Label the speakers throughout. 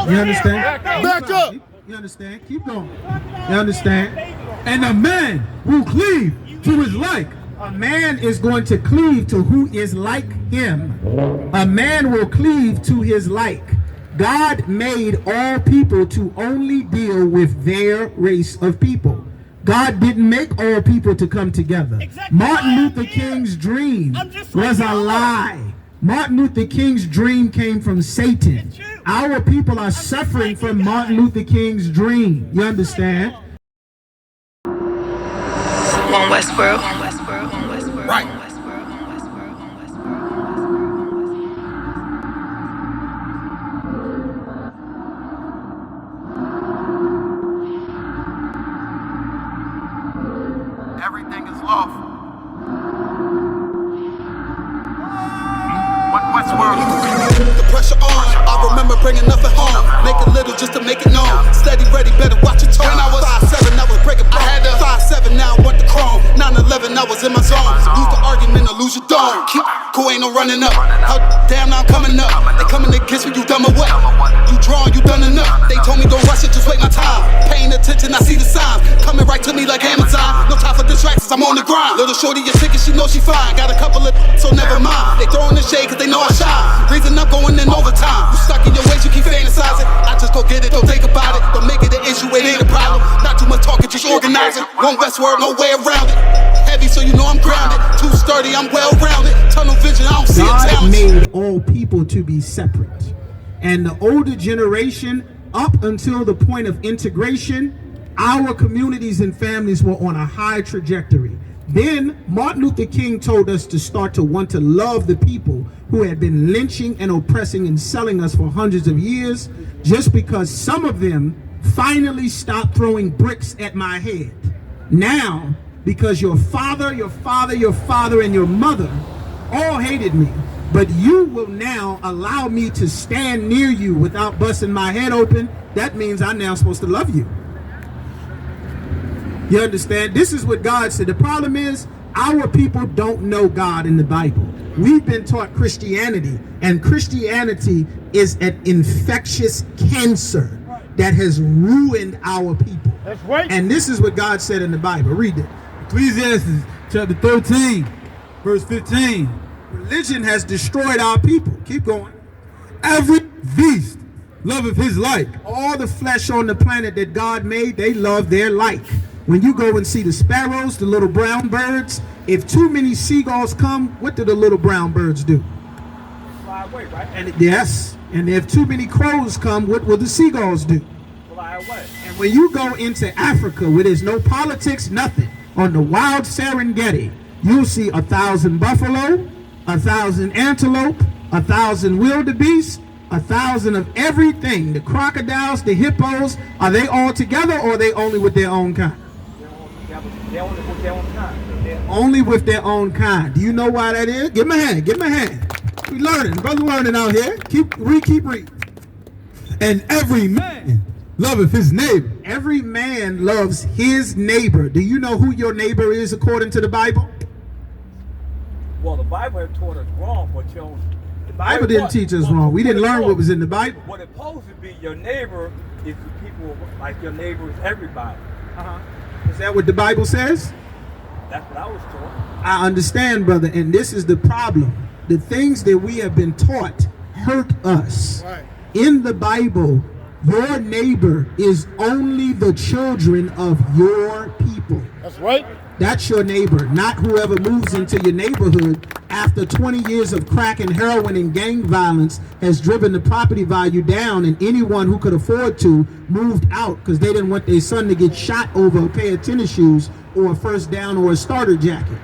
Speaker 1: You understand?
Speaker 2: Back up.
Speaker 1: You understand? Keep going. You understand? And a man will cleave to his like. A man is going to cleave to who is like him. A man will cleave to his like. God made all people to only deal with their race of people. God didn't make all people to come together.
Speaker 3: Exactly.
Speaker 1: Martin Luther King's dream was a lie. Martin Luther King's dream came from Satan. Our people are suffering from Martin Luther King's dream. You understand?
Speaker 4: One Westboro.
Speaker 2: Right. Everything is lawful. Westworld. The pressure on. I remember bringing nothing home. Make it little just to make it known. Steady, ready, better watch your tone. When I was 5'7", I was breaking bone. 5'7", now I want the chrome. 9'11", I was in my zone. Lose the argument or lose your dome. Keep cool, ain't no running up. How damn, now I'm coming up. They coming against me, you dumb or what? You drawing, you done enough. They told me don't rush it, just wait my time. Paying attention, I see the signs. Coming right to me like Amazon. No time for distractions, I'm on the grind. Little shorty is sick and she knows she fine. Got a couple of so never mind. They throwing the shade cause they know I shine. Reason I'm going in overtime. You stuck in your ways, you keep fantasizing. I just go get it, don't think about it. Don't make it an issue, it ain't a problem. Not too much talking, just organizing. One Westward, no way around it. Heavy so you know I'm grounded. Too sturdy, I'm well rounded. Tunnel vision, I don't see a
Speaker 1: God
Speaker 4: challenge.
Speaker 1: made all people to be separate. And the older generation, up until the point of integration, our communities and families were on a high trajectory. Then Martin Luther King told us to start to want to love the people who had been lynching and oppressing and selling us for hundreds of years, just because some of them finally stopped throwing bricks at my head. Now, because your father, and your mother all hated me, but you will now allow me to stand near you without busting my head open, that means I'm now supposed to love you. You understand? This is what God said. The problem is our people don't know God in the Bible. We've been taught Christianity, and Christianity is an infectious cancer that has ruined our people.
Speaker 3: That's right.
Speaker 1: And this is what God said in the Bible. Read it.
Speaker 5: Ecclesiastes chapter 13, verse 15.
Speaker 1: Religion has destroyed our people. Keep going.
Speaker 5: Every beast loveth his like.
Speaker 1: All the flesh on the planet that God made, they love their like. When you go and see the sparrows, the little brown birds, if too many seagulls come, what do the little brown birds do?
Speaker 3: Fly away, right?
Speaker 1: And yes, and if too many crows come, what will the seagulls do?
Speaker 3: Fly away.
Speaker 1: And when you go into Africa, where there's no politics, nothing, on the wild Serengeti, you'll see 1,000 buffalo, 1,000 antelope, 1,000 wildebeest, 1,000 of everything. The crocodiles, the hippos, are they all together or are they only with their own kind?
Speaker 3: They're only with their own kind.
Speaker 1: Only with their own kind. Do you know why that is? Give me a hand. Give me a hand. We learning. Brother learning out here. Keep read.
Speaker 5: And every man loveth his neighbor.
Speaker 1: Every man loves his neighbor. Do you know who your neighbor is according to the Bible?
Speaker 3: Well, the Bible has taught us wrong, but
Speaker 1: The Bible didn't teach us wrong. We didn't learn what was in the Bible.
Speaker 3: What it's supposed to be, your neighbor is the people, like your neighbor is everybody.
Speaker 1: Is that what the Bible says?
Speaker 3: That's what I was taught.
Speaker 1: I understand, brother, and this is the problem. The things that we have been taught hurt us.
Speaker 2: Right.
Speaker 1: In the Bible, your neighbor is only the children of your people.
Speaker 2: That's right.
Speaker 1: That's your neighbor, not whoever moves into your neighborhood after 20 years of crack and heroin and gang violence has driven the property value down, and anyone who could afford to moved out because they didn't want their son to get shot over a pair of tennis shoes or a first down or a starter jacket.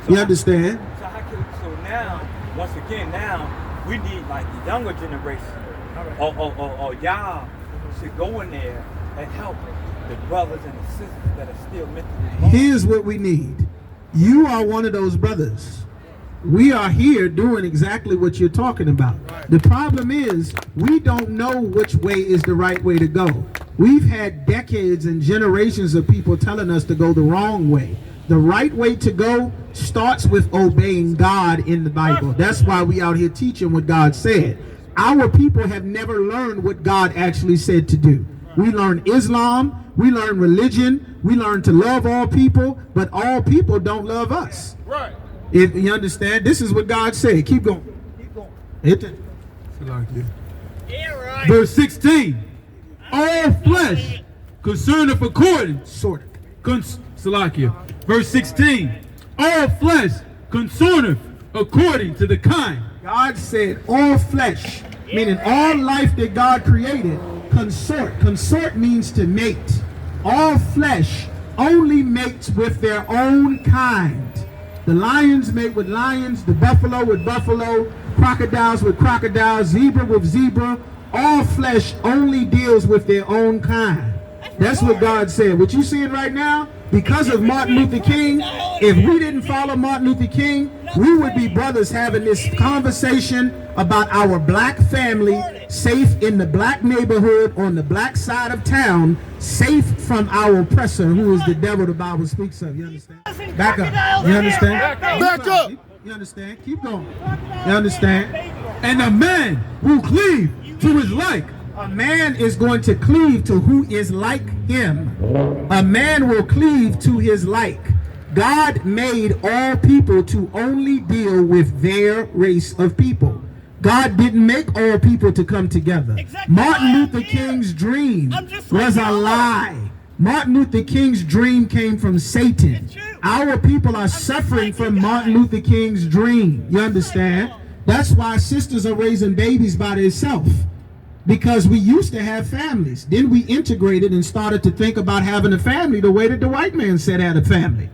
Speaker 1: You understand?
Speaker 3: So now, once again, now we need like the younger generation or y'all should go in there and help the brothers and the sisters that are still mentally wrong.
Speaker 1: Here's what we need. You are one of those brothers. We are here doing exactly what you're talking about. The problem is we don't know which way is the right way to go. We've had decades and generations of people telling us to go the wrong way. The right way to go starts with obeying God in the Bible. That's why we out here teaching what God said. Our people have never learned what God actually said to do. We learn Islam, we learn religion, we learn to love all people, but all people don't love us.
Speaker 6: Right.
Speaker 1: If you understand, this is what God said. Keep going. Hit it.
Speaker 5: Verse 16. All flesh concerneth according.
Speaker 1: Sort of.
Speaker 5: Salakia. Verse 16. All flesh concerneth according to the kind.
Speaker 1: God said all flesh, meaning all life that God created, consort. Consort means to mate. All flesh only mates with their own kind. The lions mate with lions, the buffalo with buffalo, crocodiles with crocodiles, zebra with zebra. All flesh only deals with their own kind. That's what God said. What you seeing right now, because of Martin Luther King, if we didn't follow Martin Luther King, we would be brothers having this conversation about our black family, safe in the black neighborhood on the black side of town, safe from our oppressor, who is the devil the Bible speaks of. You understand? Back up. You understand?
Speaker 6: Back up.
Speaker 1: You understand? Keep going. You understand?
Speaker 5: And a man will cleave to his like.
Speaker 1: A man is going to cleave to who is like him. A man will cleave to his like. God made all people to only deal with their race of people. God didn't make all people to come together. Martin Luther King's dream was a lie. Martin Luther King's dream came from Satan. Our people are suffering from Martin Luther King's dream. You understand? That's why sisters are raising babies by themselves. Because we used to have families. Then we integrated and started to think about having a family the way that the white man said had a family.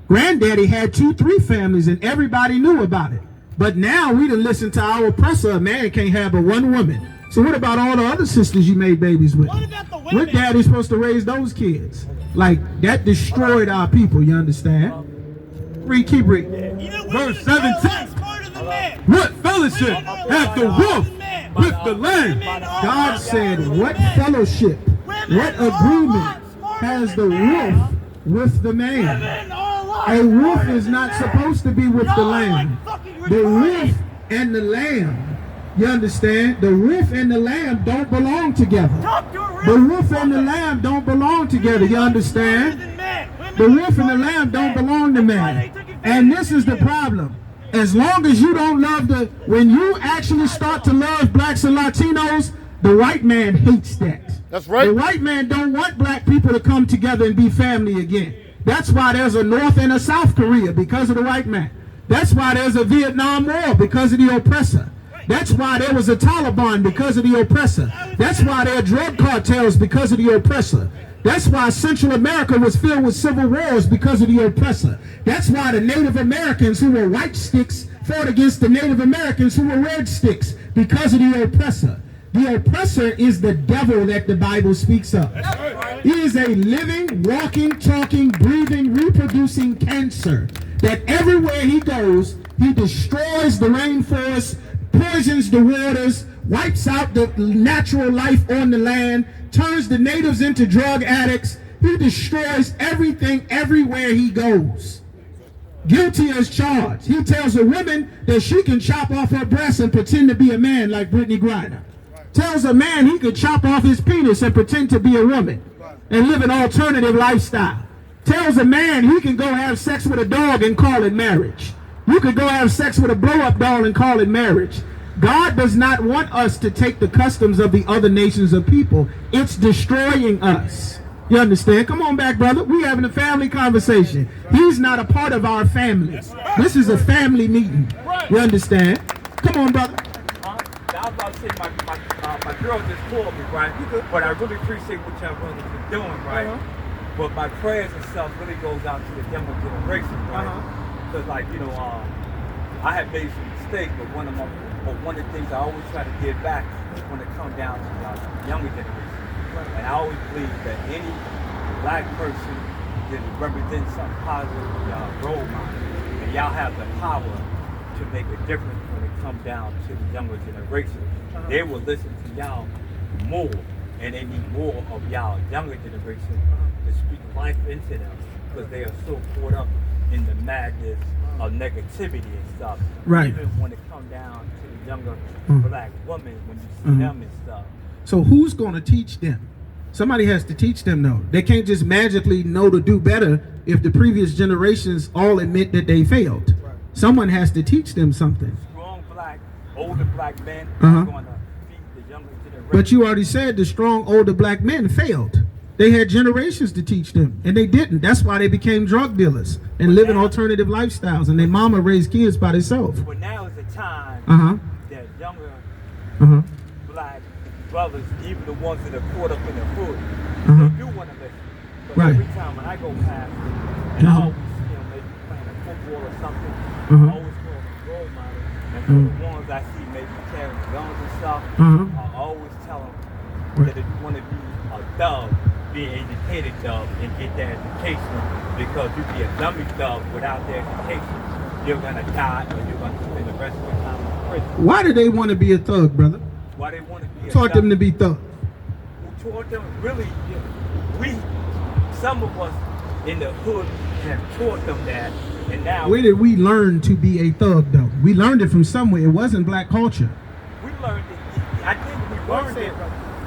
Speaker 1: Granddaddy had 2, 3 families and everybody knew about it. But now we done listen to our oppressor. A man can't have but one woman. So what about all the other sisters you made babies with?
Speaker 6: What about the women?
Speaker 1: What daddy's supposed to raise those kids? Like, that destroyed our people, you understand? Read, keep reading.
Speaker 6: You know,
Speaker 5: Verse
Speaker 6: women are
Speaker 5: 17.
Speaker 6: smarter than men.
Speaker 5: What fellowship hath the wolf with the lamb?
Speaker 1: God said, what fellowship, what agreement has the wolf with the man?
Speaker 6: Men are alive.
Speaker 1: A wolf is not supposed to be with the lamb. The wolf and the lamb, you understand? The wolf and the lamb don't belong together. The wolf and the lamb don't belong together, you understand? The wolf and the lamb don't belong to man. And this is the problem. As long as you don't love when you actually start to love blacks and Latinos, the white man hates that.
Speaker 6: That's right.
Speaker 1: The white man don't want black people to come together and be family again. That's why there's a North and a South Korea, because of the white man. That's why there's a Vietnam War, because of the oppressor. That's why there was a Taliban, because of the oppressor. That's why there are drug cartels, because of the oppressor. That's why Central America was filled with civil wars, because of the oppressor. That's why the Native Americans who were white sticks fought against the Native Americans who were red sticks, because of the oppressor. The oppressor is the devil that the Bible speaks of. He is a living, walking, talking, breathing, reproducing cancer that everywhere he goes, he destroys the rainforest, poisons the waters, wipes out the natural life on the land, turns the natives into drug addicts. He destroys everything everywhere he goes. Guilty as charged. He tells a woman that she can chop off her breasts and pretend to be a man like Brittany Griner. Tells a man he could chop off his penis and pretend to be a woman and live an alternative lifestyle. Tells a man he can go have sex with a dog and call it marriage. You could go have sex with a blow-up doll and call it marriage. God does not want us to take the customs of the other nations of people. It's destroying us. You understand? Come on back, brother. We having a family conversation. He's not a part of our family. This is a family meeting. You understand? Come on, brother.
Speaker 3: I was about to say my girl just called me, right? But I really appreciate what y'all brothers are doing, right? But my prayers and stuff really goes out to the younger generation, right? Because like, you know, I had made some mistakes, but one of the things I always try to give back when it comes down to the younger generation. And I always believe that any black person that represents something positive for y'all role model, and y'all have the power to make a difference when it comes down to the younger generation. They will listen to y'all more, and they need more of y'all younger generation to speak life into them, because they are so caught up in the madness of negativity and stuff.
Speaker 1: Right.
Speaker 3: Even when it comes down to the younger black women when you see them and stuff.
Speaker 1: So who's going to teach them? Somebody has to teach them, though. They can't just magically know to do better if the previous generations all admit that they failed. Right. Someone has to teach them something.
Speaker 3: Strong black, older black men are going to feed the younger generation.
Speaker 1: But you already said the strong older black men failed. They had generations to teach them, and they didn't. That's why they became drug dealers and living alternative lifestyles, and their mama raised kids by themselves.
Speaker 3: But now is the time that younger black brothers, even the ones that are caught up in the hood, they do want to listen. But every time when I go past them, and I always see them maybe playing a football or something, I always call them role models. And for the ones I see maybe carrying guns and stuff, I always tell them that if you want to be a thug, be an educated thug and get that education, because you be a dummy thug without the education, you're going to die or you're going to spend the rest of your time in prison.
Speaker 1: Why do they want to be a thug, brother?
Speaker 3: Why they want to be a
Speaker 1: Taught
Speaker 3: thug?
Speaker 1: them to be thugs.
Speaker 3: Who taught them? Really, some of us in the hood have taught them that, and now...
Speaker 1: Where did we learn to be a thug, though? We learned it from somewhere. It wasn't black culture.
Speaker 3: We learned it. I think we learned it.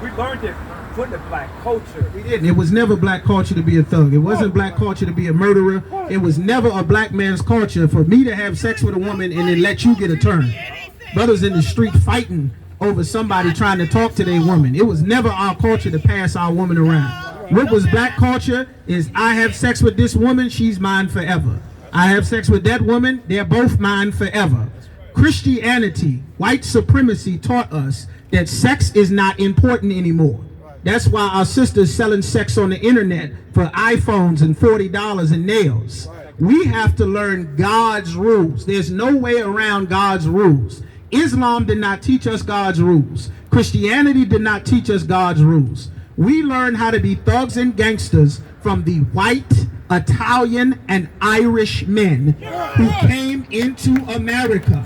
Speaker 3: We learned it from the black culture.
Speaker 1: We didn't. It was never black culture to be a thug. It wasn't black culture to be a murderer. It was never a black man's culture for me to have sex with a woman and then let you get a turn. Brothers in the street fighting over somebody trying to talk to their woman. It was never our culture to pass our woman around. What was black culture is I have sex with this woman, she's mine forever. I have sex with that woman, they're both mine forever. Christianity, white supremacy taught us that sex is not important anymore. That's why our sisters selling sex on the internet for iPhones and $40 and nails. We have to learn God's rules. There's no way around God's rules. Islam did not teach us God's rules. Christianity did not teach us God's rules. We learned how to be thugs and gangsters from the white, Italian, and Irish men who came into America.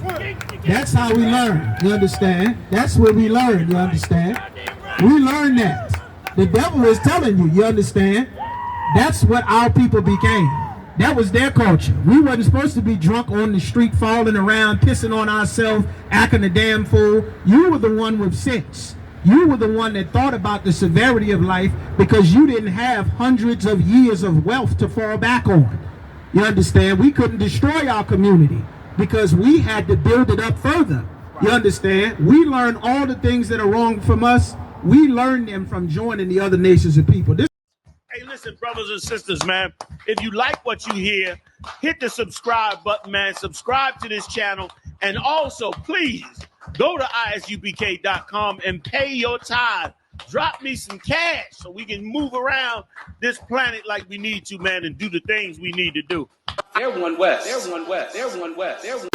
Speaker 1: That's how we learned, you understand? That's where we learned, you understand? We learned that. The devil is telling you, you understand? That's what our people became. That was their culture. We wasn't supposed to be drunk on the street, falling around, pissing on ourselves, acting a damn fool. You were the one with sense. You were the one that thought about the severity of life because you didn't have hundreds of years of wealth to fall back on. You understand? We couldn't destroy our community because we had to build it up further. You understand? We learned all the things that are wrong from us. We learned them from joining the other nations of people.
Speaker 6: Hey, listen, brothers and sisters, man, if you like what you hear, hit the subscribe button, man. Subscribe to this channel. And also, please, go to isupk.com and pay your tithe. Drop me some cash so we can move around this planet like we need to, man, and do the things we need to do.
Speaker 7: They're one West. They're one West. They're one West. They're one